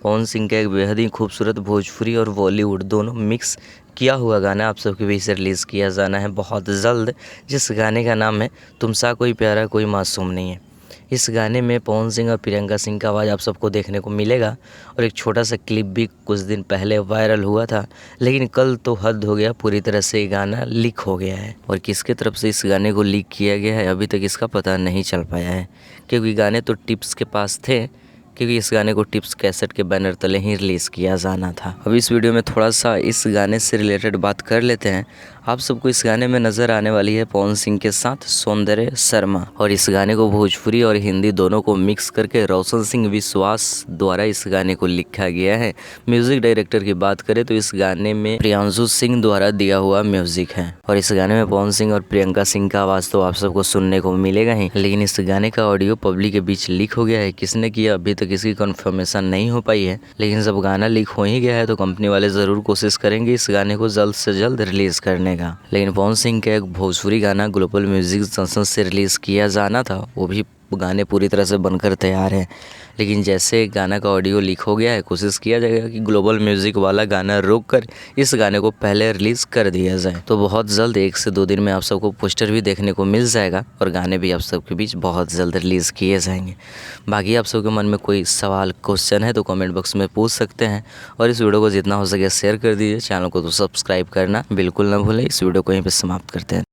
पवन सिंह का एक बेहद ही खूबसूरत भोजपुरी और बॉलीवुड दोनों मिक्स किया हुआ गाना आप सबके बीच से रिलीज़ किया जाना है बहुत जल्द, जिस गाने का नाम है तुमसा कोई प्यारा कोई मासूम नहीं है। इस गाने में पवन सिंह और प्रियंका सिंह का आवाज़ आप सबको देखने को मिलेगा और एक छोटा सा क्लिप भी कुछ दिन पहले वायरल हुआ था, लेकिन कल तो हद हो गया, पूरी तरह से ये गाना लीक हो गया है। और किसके तरफ से इस गाने को लीक किया गया है अभी तक इसका पता नहीं चल पाया है, क्योंकि गाने तो टिप्स के पास थे, क्योंकि इस गाने को टिप्स कैसेट के बैनर तले ही रिलीज़ किया जाना था। अब इस वीडियो में थोड़ा सा इस गाने से रिलेटेड बात कर लेते हैं। आप सबको इस गाने में नज़र आने वाली है पवन सिंह के साथ सौंदर्य शर्मा, और इस गाने को भोजपुरी और हिंदी दोनों को मिक्स करके रोशन सिंह विश्वास द्वारा इस गाने को लिखा गया है। म्यूज़िक डायरेक्टर की बात करें तो इस गाने में प्रियांशु सिंह द्वारा दिया हुआ म्यूज़िक है, और इस गाने में पवन सिंह और प्रियंका सिंह का आवाज़ तो आप सबको सुनने को मिलेगा ही, लेकिन इस गाने का ऑडियो पब्लिक के बीच लीक हो गया है। किसने किया अभी तक इसकी कंफर्मेशन नहीं हो पाई है, लेकिन जब गाना लीक हो ही गया है तो कंपनी वाले ज़रूर कोशिश करेंगे इस गाने को जल्द से जल्द रिलीज़ करने का। लेकिन पवन सिंह का एक भोजपुरी गाना ग्लोबल म्यूजिक संस्था से रिलीज़ किया जाना था, वो भी गाने पूरी तरह से बनकर तैयार हैं, लेकिन जैसे गाना का ऑडियो लीक हो गया है कोशिश किया जाएगा कि ग्लोबल म्यूज़िक वाला गाना रोक कर इस गाने को पहले रिलीज़ कर दिया जाए। तो बहुत जल्द 1 से 2 दिन में आप सबको पोस्टर भी देखने को मिल जाएगा और गाने भी आप सबके बीच बहुत जल्द रिलीज़ किए जाएंगे। बाकी आप सबके मन में कोई सवाल क्वेश्चन है तो कमेंट बॉक्स में पूछ सकते हैं, और इस वीडियो को जितना हो सके शेयर कर दीजिए। चैनल को तो सब्सक्राइब करना बिल्कुल ना भूलें। इस वीडियो को यहीं पर समाप्त करते हैं।